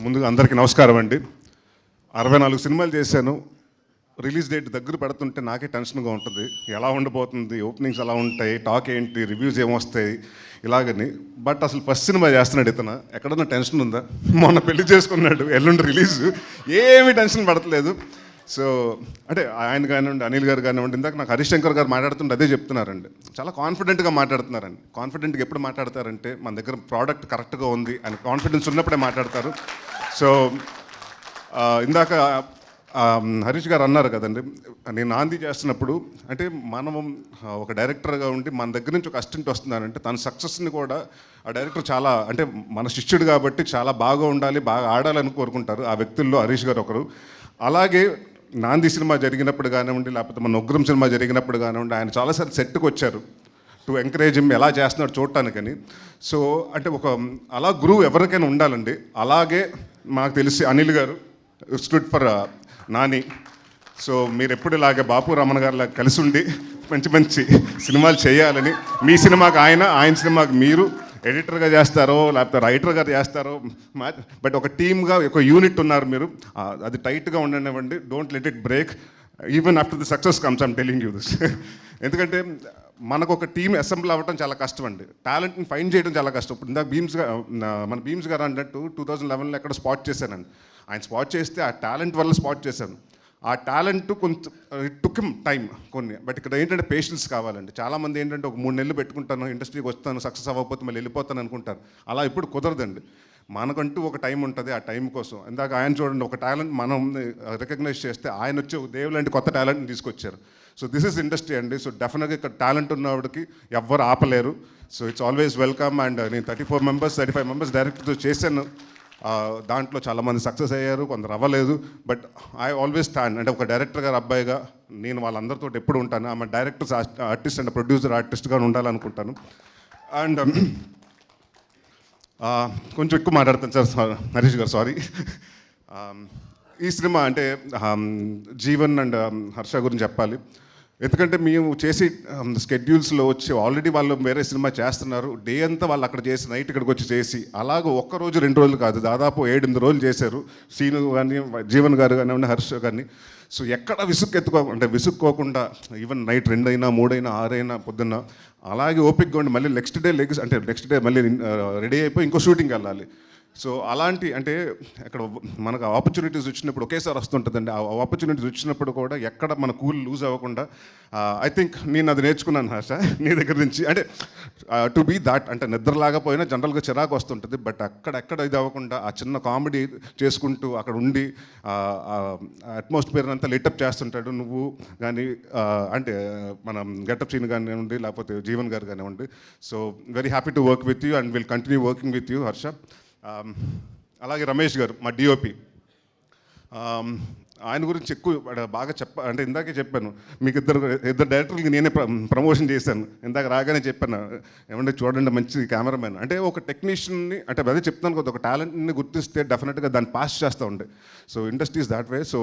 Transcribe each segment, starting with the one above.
ముందుగా అందరికీ నమస్కారం అండి. 64 సినిమాలు చేశాను. రిలీజ్ డేట్ దగ్గర పెడుతుంటే నాకే టెన్షన్గా ఉంటుంది. ఎలా ఉండబోతుంది, ఓపెనింగ్స్ ఎలా ఉంటాయి, టాక్ ఏంటి, రివ్యూస్ ఏమొస్తాయి ఇలాగని. బట్ అసలు ఫస్ట్ సినిమా చేస్తున్నాడు ఇతను, ఎక్కడన్నా టెన్షన్ ఉందా? మొన్న పెళ్లి చేసుకున్నాడు, ఎల్లుండి రిలీజ్, ఏమీ టెన్షన్ పడట్లేదు. సో అంటే ఆయన కానివ్వండి, అనిల్ గారు కానివ్వండి, ఇందాక నాకు హరీష్ శంకర్ గారు మాట్లాడుతుంటే అదే చెప్తున్నారండి. చాలా కాన్ఫిడెంట్గా మాట్లాడుతున్నారండి. కాన్ఫిడెంట్గా ఎప్పుడు మాట్లాడతారంటే మన దగ్గర ప్రోడక్ట్ కరెక్ట్గా ఉంది అని కాన్ఫిడెన్స్ ఉన్నప్పుడే మాట్లాడతారు. సో ఇందాక హరీష్ గారు అన్నారు కదండి, నేను నాంది చేస్తున్నప్పుడు అంటే మనం ఒక డైరెక్టర్గా ఉండి మన దగ్గర నుంచి ఒక అసిస్టెంట్ వస్తున్నారంటే తన సక్సెస్ని కూడా ఆ డైరెక్టర్ చాలా అంటే మన శిష్యుడు కాబట్టి చాలా బాగా ఉండాలి, బాగా ఆడాలని కోరుకుంటారు. ఆ వ్యక్తుల్లో హరీష్ గారు ఒకరు. అలాగే నాంది సినిమా జరిగినప్పుడు కానివ్వండి, లేకపోతే మన ఉగ్రం సినిమా జరిగినప్పుడు కానివ్వండి, ఆయన చాలాసార్లు సెట్కి వచ్చారు టు ఎంకరేజ్ హిమ్, ఎలా చేస్తున్నాడు చూడటానికని. సో అంటే ఒక అలా గురువు ఎవరికైనా ఉండాలండి. అలాగే మాకు తెలిసి అనిల్ గారు స్టూడ్ ఫర్ నాని. సో మీరు ఎప్పుడు ఇలాగే బాపు రమణ గారిలా కలిసి ఉండి మంచి మంచి సినిమాలు చేయాలని, మీ సినిమాకి ఆయన, ఆయన సినిమాకి మీరు ఎడిటర్గా చేస్తారో లేకపోతే రైటర్గా చేస్తారో, బట్ ఒక టీమ్గా ఒక యూనిట్ ఉన్నారు మీరు. అది టైట్గా ఉండనివ్వండి. Don't let it break even after the success comes. I'm telling you this. ఎందుకంటే మనకు ఒక టీం అసెంబ్ల్ అవ్వడం చాలా కష్టం అండి. టాలెంట్ని ఫైండ్ చేయడం చాలా కష్టం. ఇప్పుడు ఇందాక మన భీమ్స్ గారు అన్నట్టు 2011లో ఎక్కడ స్పాట్ చేశానండి. ఆయన స్పాట్ చేస్తే ఆ టాలెంట్ వల్ల స్పాట్ చేశాను. ఆ టాలెంట్ కొంచెం ఇట్ టుక్ హిమ్ టైం కొన్ని. బట్ ఇక్కడ ఏంటంటే పేషెన్స్ కావాలండి. చాలామంది ఏంటంటే ఒక 3 నెలలు పెట్టుకుంటాను, ఇండస్ట్రీకి వస్తాను, సక్సెస్ అవ్వకపోతే మళ్ళీ వెళ్ళిపోతాను అనుకుంటారు. అలా ఇప్పుడు కుదరదండి. మనకంటూ ఒక టైం ఉంటుంది. ఆ టైం కోసం ఇందాక ఆయన చూడండి, ఒక టాలెంట్ మనం రికగ్నైజ్ చేస్తే ఆయన వచ్చి దేవుడు లాంటి కొత్త టాలెంట్ని తీసుకొచ్చారు. సో దిస్ ఇస్ ఇండస్ట్రీ అండి. సో డెఫినెట్గా ఇక్కడ టాలెంట్ ఉన్నవాడికి ఎవ్వరు ఆపలేరు. So it's always welcome. And నేను 34 మెంబర్స్ 35 మెంబర్స్ డైరెక్టర్తో చేశాను. దాంట్లో చాలామంది సక్సెస్ అయ్యారు, కొందరు అవ్వలేదు. బట్ ఐ ఆల్వేస్ స్టాండ్ అంటే ఒక డైరెక్టర్ గారు అబ్బాయిగా నేను వాళ్ళందరితో ఎప్పుడు ఉంటాను. ఆమె డైరెక్టర్స్ ఆర్టిస్ట్ అండ్ ప్రొడ్యూసర్ ఆర్టిస్ట్గా ఉండాలనుకుంటాను. అండ్ కొంచెం ఎక్కువ మాట్లాడతాను సార్ హరీష్ గారు, సారీ. ఈ సినిమా అంటే జీవన్ అండ్ హర్ష గురించి చెప్పాలి. ఎందుకంటే మేము చేసి స్కెడ్యూల్స్లో వచ్చి ఆల్రెడీ వాళ్ళు వేరే సినిమా చేస్తున్నారు. డే అంతా వాళ్ళు అక్కడ చేసి నైట్ ఇక్కడికి వచ్చి చేసి అలాగ ఒక్కరోజు 2 రోజులు కాదు, దాదాపు 7-8 రోజులు చేశారు. సీను కానీ, జీవన్ గారు కానివ్వండి, హర్ష కానీ. సో ఎక్కడ విసుక్కోకుండా ఈవెన్ నైట్ 2 అయినా 3 అయినా 6 అయినా పొద్దున్న అలాగే ఓపిక్గా ఉండి మళ్ళీ నెక్స్ట్ డే మళ్ళీ రెడీ అయిపోయి ఇంకో షూటింగ్కి వెళ్ళాలి. సో అలాంటి అంటే అక్కడ మనకు ఆపర్చునిటీస్ వచ్చినప్పుడు ఒకేసారి వస్తుంటుందండి. ఆ ఆపర్చునిటీస్ వచ్చినప్పుడు కూడా ఎక్కడ మన కూల్ లూజ్ అవ్వకుండా ఐ థింక్ నేను అది నేర్చుకున్నాను హర్ష నీ దగ్గర నుంచి. అంటే టు బీ దాట్ అంటే నిద్రలాగపోయినా జనరల్గా చిరాకు వస్తుంటుంది. బట్ అక్కడెక్కడ ఇది అవ్వకుండా ఆ చిన్న కామెడీ చేసుకుంటూ అక్కడ ఉండి అట్మాస్ఫియర్ అంతా లిటప్ చేస్తుంటాడు. నువ్వు కానీ అంటే మనం గెటప్ సీన్ కానివ్వండి, లేకపోతే జీవన్ గారు కానివ్వండి. So very happy to work with you and will continue working with you Harsha. అలాగే రమేష్ గారు మా డిఓపి, ఆయన గురించి ఎక్కువ బాగా అంటే ఇందాకే చెప్పాను మీకు, ఇద్దరు డైరెక్టర్లకి నేనే ప్రమోషన్ చేశాను. ఇందాక రాగానే చెప్పాను, ఏమంటే చూడండి మంచి కెమెరామెన్ అంటే ఒక టెక్నీషియన్ని అంటే అదే చెప్తాను కదా, ఒక టాలెంట్ని గుర్తిస్తే డెఫినెట్గా దాన్ని పాస్ చేస్తూ ఉండే. So industries that way. So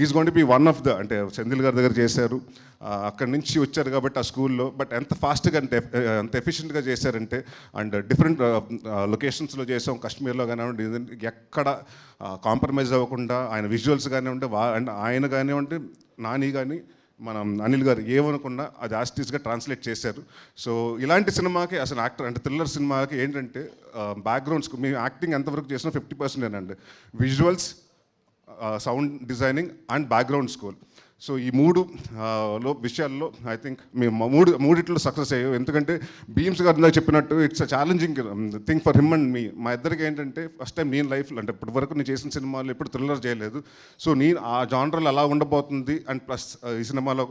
is going to be one of the అంటే సెంధిల్ గారి దగ్గర చేశారు, అక్కడి నుంచి వచ్చారు కాబట్టి ఆ స్కూల్లో. బట్ ఎంత ఫాస్ట్గా అంటే ఎంత ఎఫిషియెంట్గా చేశారంటే, అండ్ డిఫరెంట్ లొకేషన్స్లో చేసాం, కాశ్మీర్లో కానివ్వండి, ఎక్కడ కాంప్రమైజ్ అవ్వకుండా ఆయన విజువల్స్ కానివ్వండి, అండ్ ఆయన కానివ్వండి, నాని కానీ మనం అనిల్ గారు ఏమనుకున్నా అది ఆస్టిస్గా ట్రాన్స్లేట్ చేశారు. సో ఇలాంటి సినిమాకి అసలు యాక్టర్ అంటే థ్రిల్లర్ సినిమాకి ఏంటంటే బ్యాక్గ్రౌండ్స్ మేము యాక్టింగ్ ఎంతవరకు చేసినా 50% visuals, sound designing and background score. So ఈ 3 విషయాల్లో ఐ థింక్ మేము మూడిట్లో సక్సెస్ అయ్యాం. ఎందుకంటే భీమ్స్ గారు ఇందాక చెప్పినట్టు it's a challenging thing for him and me. మా ఇద్దరికి ఏంటంటే ఫస్ట్ టైం నేను లైఫ్లో అంటే ఇప్పటి వరకు నేను చేసిన సినిమాలు ఎప్పుడు థ్రిల్లర్ చేయలేదు. సో నేను ఆ జానర్లో ఎలా ఉండబోతుంది అండ్ ప్లస్ ఈ సినిమాలో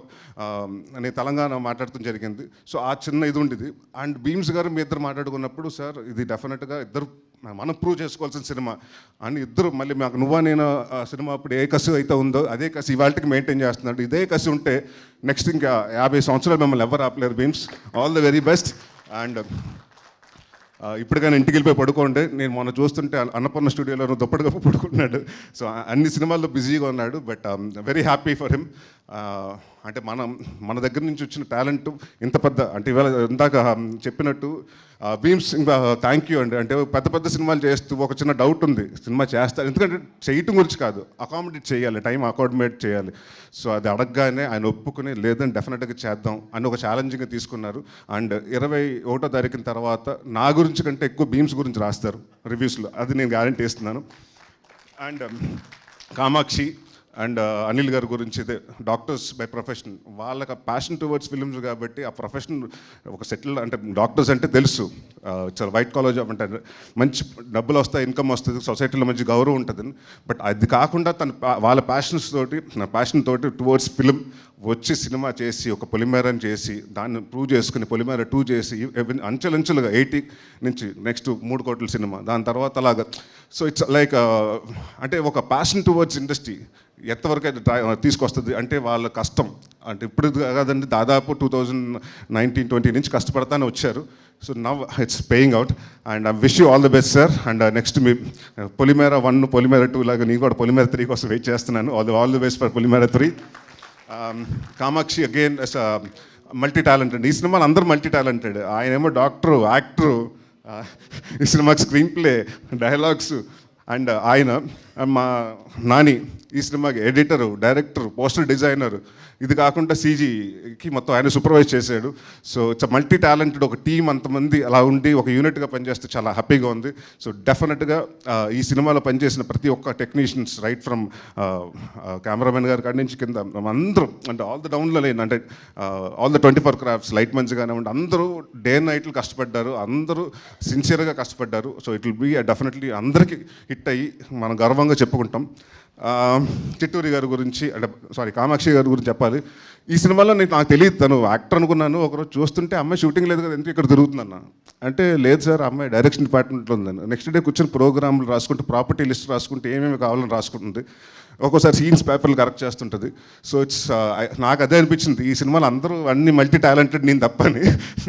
నేను తెలంగాణ మాట్లాడటం జరిగింది. సో ఆ చిన్న ఇది ఉండేది. అండ్ భీమ్స్ గారు మీ ఇద్దరు మాట్లాడుకున్నప్పుడు సార్ ఇది డెఫినెట్గా ఇద్దరు మనం ప్రూవ్ చేసుకోవాల్సిన సినిమా అని ఇద్దరు మళ్ళీ మాకు నువ్వా నేను సినిమా అప్పుడు ఏ కసి అయితే ఉందో అదే కసి ఇవాళకి మెయింటైన్ చేస్తున్నాడు. ఇదే కసి ఉంటే నెక్స్ట్ ఇంకా 50 సంవత్సరాలు మిమ్మల్ని ఎవరు ఆపలేరు. Bheems all the very best. And ఇప్పుడు కానీ ఇంటికి వెళ్ళిపోయి పడుకోండి. నేను మొన్న చూస్తుంటే అన్నపూర్ణ స్టూడియోలో దుప్పటిగా పడుకుంటున్నాడు. సో అన్ని సినిమాల్లో బిజీగా ఉన్నాడు. But very happy for him. అంటే మన దగ్గర నుంచి వచ్చిన టాలెంట్ ఇంత పెద్ద అంటే ఇవాళ ఇందాక చెప్పినట్టు భీమ్స్ థ్యాంక్ యూ అండి. అంటే పెద్ద పెద్ద సినిమాలు చేస్తూ ఒక చిన్న డౌట్ ఉంది, సినిమా చేస్తారు ఎందుకంటే చేయటం గురించి కాదు, అకామిడేట్ చేయాలి, టైం అకామిడేట్ చేయాలి. సో అది అడగగానే ఆయన ఒప్పుకుని లేదని డెఫినెట్గా చేద్దాం అని ఒక ఛాలెంజింగ్గా తీసుకున్నారు. అండ్ 21వ తారీఖున తర్వాత నా గురించి కంటే ఎక్కువ భీమ్స్ గురించి రాస్తారు రివ్యూస్లో, అది నేను గ్యారంటీ ఇస్తున్నాను. అండ్ కామాక్షి అండ్ అనిల్ గారి గురించి ఇదే డాక్టర్స్ బై ప్రొఫెషన్, వాళ్ళకి ప్యాషన్ టువర్డ్స్ ఫిల్మ్స్ కాబట్టి ఆ ప్రొఫెషన్ ఒక సెటిల్ అంటే డాక్టర్స్ అంటే తెలుసు చాలా వైట్ కాలర్ జాబ్ అంటే మంచి డబ్బులు వస్తాయి, ఇన్కమ్ వస్తుంది, సొసైటీలో మంచి గౌరవం ఉంటుంది. బట్ అది కాకుండా వాళ్ళ ప్యాషన్ తోటి టువర్డ్స్ ఫిల్మ్ వచ్చి సినిమా చేసి ఒక పొలిమేరని చేసి దాన్ని ప్రూవ్ చేసుకుని పొలిమేర 2 చేసి అంచెలంచెలుగా 80 నుంచి నెక్స్ట్ 3 కోట్ల సినిమా, దాని తర్వాత అలాగా. సో ఇట్స్ లైక్ అంటే ఒక ప్యాషన్ టువర్డ్స్ ఇండస్ట్రీ ఎంతవరకు అయితే తీసుకొస్తుంది అంటే వాళ్ళ కష్టం అంటే ఇప్పుడు కాదండి, దాదాపు 2019-20 నుంచి కష్టపడతానే వచ్చారు. So now it's paying out and I wish you all the best sir. And next మీ పొలిమేర 1 పొలిమేర 2 లాగా నేను కూడా పొలిమేర 3 కోసం వెయిట్ చేస్తున్నాను. All the best for Polimera 3. Kamakshi again multi talented, ఈ సినిమాలో అందరూ మల్టీ టాలెంటెడ్. ఆయన ఏమో డాక్టరు, యాక్టరు, ఈ సినిమాకి స్క్రీన్ ప్లే, డైలాగ్స్. అండ్ ఆయన మా నాని ఈ సినిమాకి ఎడిటరు, డైరెక్టర్, పోస్టర్ డిజైనర్, ఇది కాకుండా సీజీకి మొత్తం ఆయన సూపర్వైజ్ చేశాడు. సో ఇట్స్ మల్టీ టాలెంటెడ్ ఒక టీం, అంతమంది అలా ఉండి ఒక యూనిట్గా పనిచేస్తే చాలా హ్యాపీగా ఉంది. సో డెఫినెట్గా ఈ సినిమాలో పనిచేసిన ప్రతి ఒక్క టెక్నీషియన్స్ రైట్ ఫ్రమ్ కెమెరామెన్ గారి కాడి నుంచి కింద అందరూ అంటే ఆల్ ద డౌన్లో లేని అంటే all the 24 crafts lightmen కానివ్వండి, అందరూ డే నైట్లు కష్టపడ్డారు, అందరూ సిన్సియర్గా కష్టపడ్డారు. So it will be definitely అందరికీ హిట్ అయ్యి మనం గర్వంగా చెప్పుకుంటాం. చిట్టూరి గారి గురించి అంటే కామాక్షి గారి గురించి చెప్పాలి. ఈ సినిమాలో నాకు తెలియదు, తను యాక్టర్ అనుకున్నాను. ఒకరోజు చూస్తుంటే అమ్మాయి షూటింగ్ లేదు కదా, ఎందుకు ఇక్కడ తిరుగుతుందన్న అంటే లేదు సార్ అమ్మాయి డైరెక్షన్ డిపార్ట్మెంట్లో ఉందని. నెక్స్ట్ డే కూర్చొని ప్రోగ్రాంలు రాసుకుంటూ ప్రాపర్టీ లిస్ట్ రాసుకుంటూ ఏమేమి కావాలని రాసుకుంటుంది, ఒక్కోసారి సీన్స్ పేపర్లు కరెక్ట్ చేస్తుంటుంది. సో ఇట్స్ నాకు అదే అనిపించింది, ఈ సినిమాలో అందరూ అన్ని మల్టీ టాలెంటెడ్, నేను తప్పని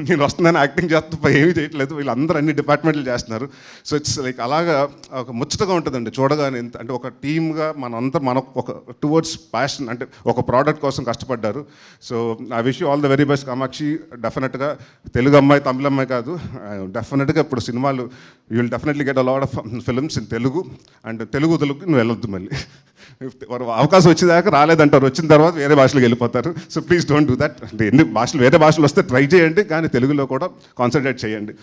నేను వస్తుందని యాక్టింగ్ చేస్తా ఏమీ చేయట్లేదు, వీళ్ళందరూ అన్ని డిపార్ట్మెంట్లు చేస్తున్నారు. సో ఇట్స్ లైక్ అలాగా ఒక ముచ్చటగా ఉంటుందండి చూడగానే. అంటే ఒక టీమ్గా మన ఒక టువర్డ్స్ ప్యాషన్ అంటే ఒక ప్రోడక్ట్ కోసం కష్టపడ్డారు. So I wish you all the very best Kamakshi. డెఫినెట్గా తెలుగు అమ్మాయి తమిళ అమ్మాయి కాదు, డెఫినెట్గా ఇప్పుడు సినిమాలు you will definitely get a lot of films in Telugu. And తెలుగుకి నువ్వు వెళ్ళొద్దు, మళ్ళీ అవకాశం వచ్చేదాకా రాలేదంటారు, వచ్చిన తర్వాత వేరే భాషలకు వెళ్ళిపోతారు. So please don't do that. అంటే ఎన్ని భాషలు వేరే భాషలు వస్తే ట్రై చేయండి, కానీ తెలుగులో కూడా కాన్సన్ట్రేట్ చేయండి.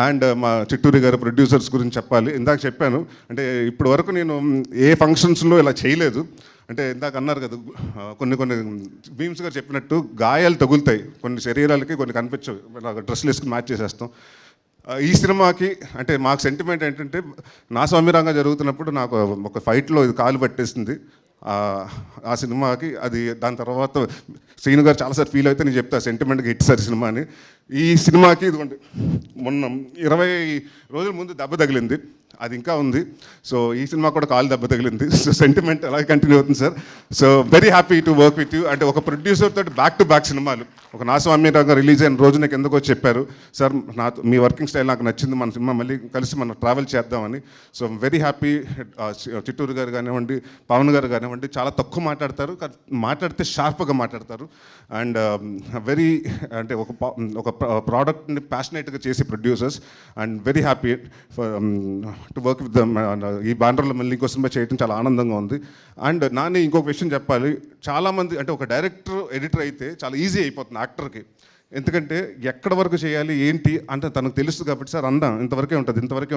అండ్ మా చిట్టూరి గారు ప్రొడ్యూసర్స్ గురించి చెప్పాలి. ఇందాక చెప్పాను అంటే ఇప్పటి వరకు నేను ఏ ఫంక్షన్స్లో ఇలా చేయలేదు. అంటే ఇందాక అన్నారు కదా కొన్ని భీమ్స్ గారు చెప్పినట్టు గాయాలు తగులుతాయి కొన్ని శరీరాలకి, కొన్ని కనిపించవు, డ్రెస్సులు వేసుకుని మ్యాచ్ చేసేస్తాం. ఈ సినిమాకి అంటే మాకు సెంటిమెంట్ ఏంటంటే నా స్వామిరంగా జరుగుతున్నప్పుడు నాకు ఒక ఫైట్లో ఇది కాలు పట్టేసింది. ఆ సినిమాకి అది దాని తర్వాత శ్రీను గారు చాలాసార్లు ఫీల్ అయితే నేను చెప్తా సెంటిమెంట్గా హిట్ సార్ సినిమా అని. ఈ సినిమాకి ఇదిగోండి మొన్న 20 రోజుల ముందు దెబ్బ తగిలింది, అది ఇంకా ఉంది. సో ఈ సినిమా కూడా కాలు దెబ్బ తగిలింది. సో సెంటిమెంట్ అలాగే కంటిన్యూ అవుతుంది sir. So very happy to work with you. అంటే ఒక ప్రొడ్యూసర్ తోటి బ్యాక్ టు బ్యాక్ సినిమాలు, ఒక నా స్వామిరంగా రిలీజ్ అయిన రోజు నాకు ఎందుకో చెప్పారు సార్ మీ వర్కింగ్ స్టైల్ నాకు నచ్చింది, మన సినిమా మళ్ళీ కలిసి మనం ట్రావెల్ చేద్దామని. So very happy. చిట్టూరు గారు కానివ్వండి, పవన్ గారు కానివ్వండి, చాలా తక్కువ మాట్లాడతారు, మాట్లాడితే షార్ప్గా మాట్లాడతారు. అండ్ వెరీ అంటే ఒక ప్రోడక్ట్ని ప్యాషనేట్గా చేసి producers. And very happy to work with them. ఈ బ్యానర్లో మళ్ళీ ఇంకో సినిమా చేయడం చాలా ఆనందంగా ఉంది. అండ్ నాని ఇంకొక విషయం చెప్పాలి, చాలామంది అంటే ఒక డైరెక్టర్ ఎడిటర్ అయితే చాలా ఈజీ అయిపోతుంది యాక్టర్కి, ఎందుకంటే ఎక్కడ వరకు చేయాలి ఏంటి అంటే తనకు తెలుస్తుంది కాబట్టి సార్ అందాం ఇంతవరకే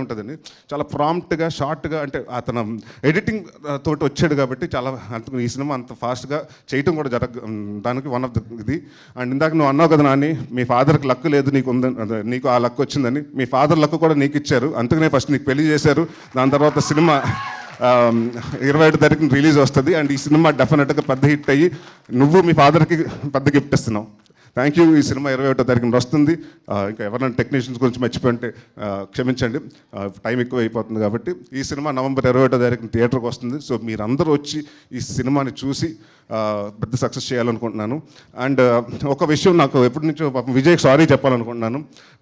ఉంటుందని చాలా ప్రాంప్ట్గా షార్ట్గా అంటే అతను ఎడిటింగ్ తోటి వచ్చాడు కాబట్టి చాలా ఈ సినిమా అంత ఫాస్ట్గా చేయటం కూడా దానికి వన్ ఆఫ్ ద ఇది. అండ్ ఇందాక నువ్వు అన్నావు కదా నాని, మీ ఫాదర్కి లక్ లేదు నీకు ఆ లక్ వచ్చిందని. మీ ఫాదర్ లక్ కూడా నీకు ఇచ్చారు, అందుకనే ఫస్ట్ నీకు పెళ్లి చేశారు, దాని తర్వాత సినిమా 27వ తారీఖున రిలీజ్ వస్తుంది. అండ్ ఈ సినిమా డెఫినెట్గా పెద్ద హిట్ అయ్యి నువ్వు మీ ఫాదర్కి పెద్ద గిఫ్ట్ ఇస్తున్నావు. Thank you. ఈ సినిమా 21వ తారీఖున వస్తుంది. ఇంకా ఎవరైనా టెక్నీషియన్స్ గురించి మర్చిపోయింటే క్షమించండి, టైం ఎక్కువ అయిపోతుంది కాబట్టి. ఈ సినిమా నవంబర్ 21వ తారీఖున థియేటర్కి వస్తుంది. సో మీరందరూ వచ్చి ఈ సినిమాని చూసి పెద్ద సక్సెస్ చేయాలనుకుంటున్నాను. అండ్ ఒక విషయం నాకు ఎప్పటి నుంచో పాపం విజయ్కి సారీ చెప్పాలనుకుంటున్నాను.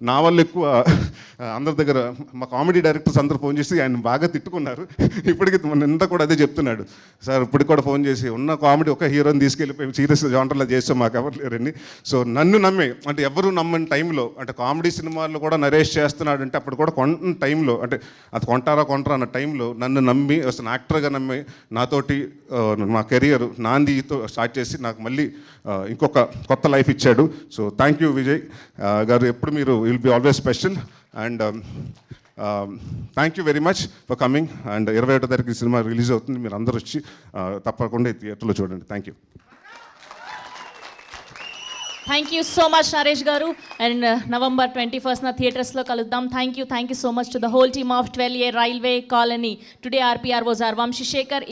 నా వల్ల ఎక్కువ అందరి దగ్గర మా కామెడీ డైరెక్టర్స్ అందరూ ఫోన్ చేసి ఆయన బాగా తిట్టుకున్నారు. ఇప్పటికీ నిన్న కూడా అదే చెప్తున్నాడు, సార్ ఇప్పటికి కూడా ఫోన్ చేసి ఉన్న కామెడీ ఒక హీరోని తీసుకెళ్ళిపోయి సీరియస్ జాంటర్లో చేస్తాం, మాకు ఎవరు లేరని. సో నన్ను నమ్మి, అంటే ఎవరు నమ్మని టైంలో, అంటే కామెడీ సినిమాల్లో కూడా నరేష్ చేస్తున్నాడు అంటే అప్పుడు కూడా కొన్న టైంలో, అంటే అది కొంటారా అన్న టైంలో నన్ను నమ్మి అసలు యాక్టర్గా నమ్మి నాతోటి మా కెరియర్ నాందితో స్టార్ట్ చేసి నాకు మళ్ళీ ఇంకొక కొత్త లైఫ్ ఇచ్చాడు. సో థ్యాంక్ యూ విజయ్ గారు, ఎప్పుడు మీరు will be always special. And thank you very much for coming. And 21వ తారీఖు సినిమా రిలీజ్ అవుతుంది, మీరు అందరూ వచ్చి తప్పకుండా ఈ థియేటర్లో చూడండి. Thank you. Thank you so much Naresh garu. And November 21st థియేటర్స్లో కలుద్దాం. Thank you so much to the whole team of 12A railway colony. Today RPR was R Vamsi Sekhar.